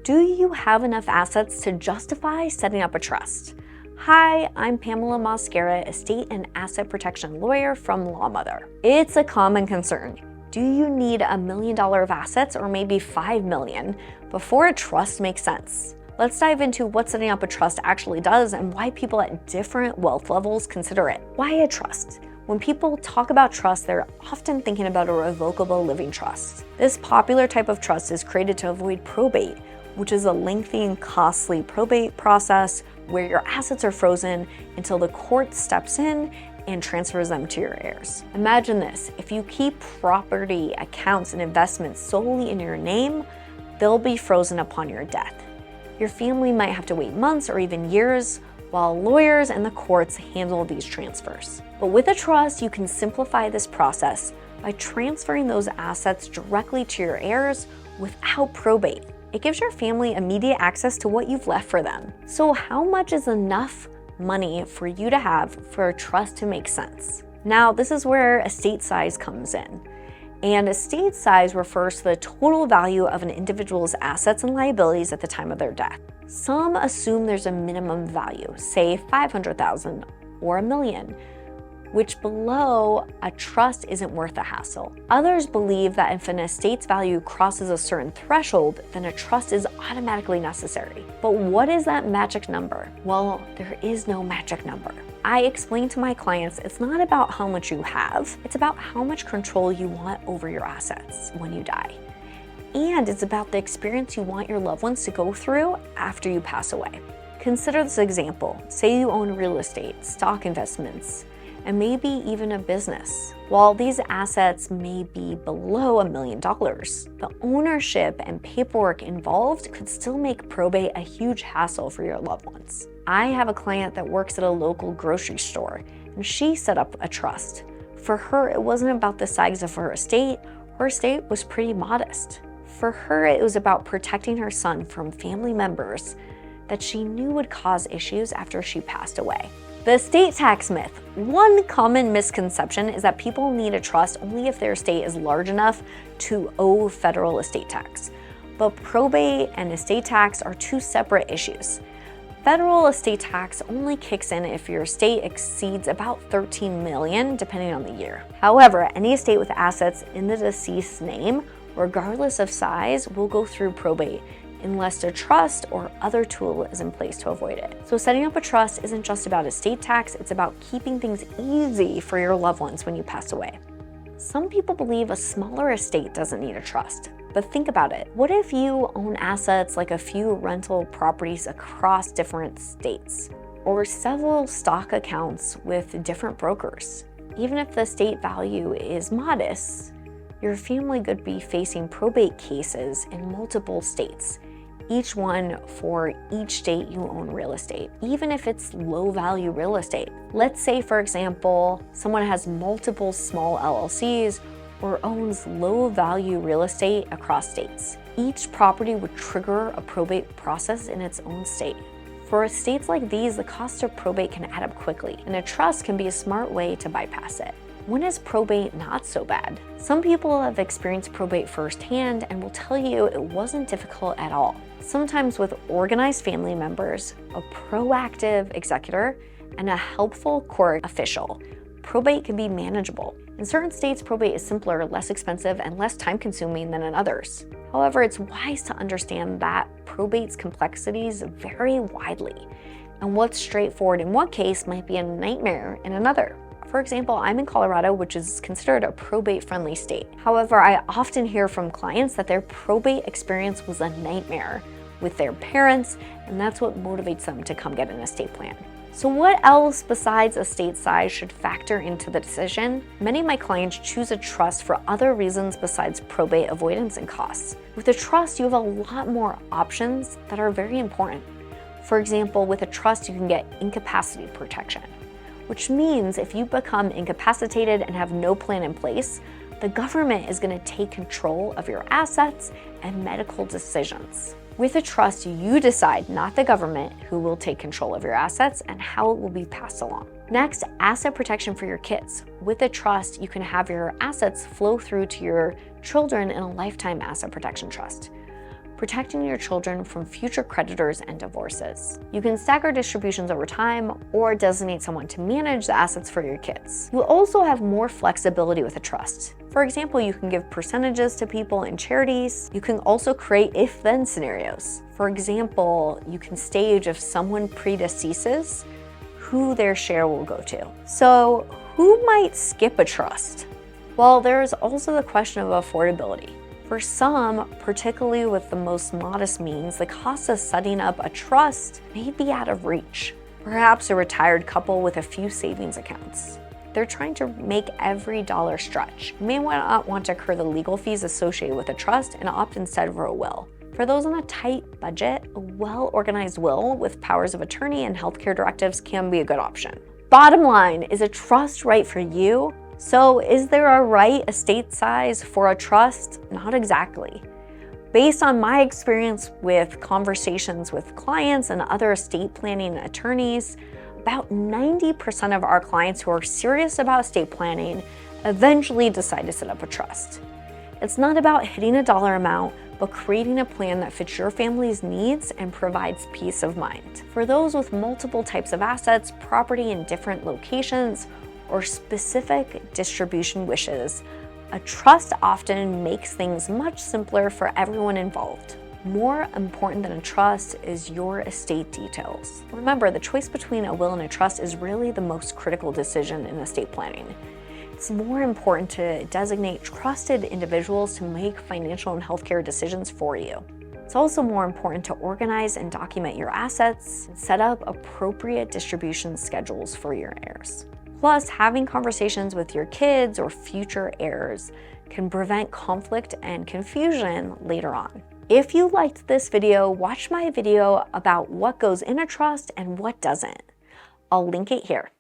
Do you have enough assets to justify setting up a trust? Hi, I'm Pamela Maass Garrett, estate and asset protection lawyer from LawMother. It's a common concern. Do you need $1 million of assets or maybe $5 million before a trust makes sense? Let's dive into what setting up a trust actually does and why people at different wealth levels consider it. Why a trust? When people talk about trust, they're often thinking about a revocable living trust. This popular type of trust is created to avoid probate, which is a lengthy and costly probate process where your assets are frozen until the court steps in and transfers them to your heirs. Imagine this: if you keep property, accounts, and investments solely in your name, they'll be frozen upon your death. Your family might have to wait months or even years while lawyers and the courts handle these transfers. But with a trust, you can simplify this process by transferring those assets directly to your heirs without probate. It gives your family immediate access to what you've left for them. So how much is enough money for you to have for a trust to make sense? Now, this is where estate size comes in. And estate size refers to the total value of an individual's assets and liabilities at the time of their death. Some assume there's a minimum value, say $500,000 or $1 million, which below a trust isn't worth the hassle. Others believe that if an estate's value crosses a certain threshold, then a trust is automatically necessary. But what is that magic number? Well, there is no magic number. I explain to my clients it's not about how much you have, it's about how much control you want over your assets when you die. And it's about the experience you want your loved ones to go through after you pass away. Consider this example. Say you own real estate, stock investments, and maybe even a business. While these assets may be below $1 million, the ownership and paperwork involved could still make probate a huge hassle for your loved ones. I have a client that works at a local grocery store, and she set up a trust. For her, it wasn't about the size of her estate. Her estate was pretty modest. For her, it was about protecting her son from family members that she knew would cause issues after she passed away. The estate tax myth. One common misconception is that people need a trust only if their estate is large enough to owe federal estate tax. But probate and estate tax are two separate issues. Federal estate tax only kicks in if your estate exceeds about $13 million, depending on the year. However, any estate with assets in the deceased's name, regardless of size, will go through probate unless a trust or other tool is in place to avoid it. So setting up a trust isn't just about estate tax, it's about keeping things easy for your loved ones when you pass away. Some people believe a smaller estate doesn't need a trust, but think about it. What if you own assets like a few rental properties across different states, or several stock accounts with different brokers? Even if the estate value is modest, your family could be facing probate cases in multiple states, each one for each state you own real estate, even if it's low value real estate. Let's say, for example, someone has multiple small LLCs or owns low value real estate across states. Each property would trigger a probate process in its own state. For estates like these, the cost of probate can add up quickly, and a trust can be a smart way to bypass it. When is probate not so bad? Some people have experienced probate firsthand and will tell you it wasn't difficult at all. Sometimes with organized family members, a proactive executor, and a helpful court official, probate can be manageable. In certain states, probate is simpler, less expensive, and less time-consuming than in others. However, it's wise to understand that probate's complexities vary widely, and what's straightforward in one case might be a nightmare in another. For example, I'm in Colorado, which is considered a probate-friendly state. However, I often hear from clients that their probate experience was a nightmare with their parents, and that's what motivates them to come get an estate plan. So what else besides estate size should factor into the decision? Many of my clients choose a trust for other reasons besides probate avoidance and costs. With a trust, you have a lot more options that are very important. For example, with a trust, you can get incapacity protection, which means if you become incapacitated and have no plan in place, the government is going to take control of your assets and medical decisions. With a trust, you decide, not the government, who will take control of your assets and how it will be passed along. Next, asset protection for your kids. With a trust, you can have your assets flow through to your children in a lifetime asset protection trust. protecting your children from future creditors and divorces. You can stagger distributions over time or designate someone to manage the assets for your kids. You also have more flexibility with a trust. For example, you can give percentages to people in charities. You can also create if-then scenarios. For example, you can stage if someone predeceases, who their share will go to. So who might skip a trust? Well, there is also the question of affordability. For some, particularly with the most modest means, the cost of setting up a trust may be out of reach. Perhaps a retired couple with a few savings accounts. They're trying to make every dollar stretch. You may not want to incur the legal fees associated with a trust and opt instead for a will. For those on a tight budget, a well-organized will with powers of attorney and healthcare directives can be a good option. Bottom line, is a trust right for you? So is there a right estate size for a trust? Not exactly. Based on my experience with conversations with clients and other estate planning attorneys, about 90% of our clients who are serious about estate planning eventually decide to set up a trust. It's not about hitting a dollar amount, but creating a plan that fits your family's needs and provides peace of mind. For those with multiple types of assets, property in different locations, or specific distribution wishes, a trust often makes things much simpler for everyone involved. More important than a trust is your estate details. Remember, the choice between a will and a trust is really the most critical decision in estate planning. It's more important to designate trusted individuals to make financial and healthcare decisions for you. It's also more important to organize and document your assets and set up appropriate distribution schedules for your heirs. Plus, having conversations with your kids or future heirs can prevent conflict and confusion later on. If you liked this video, watch my video about what goes in a trust and what doesn't. I'll link it here.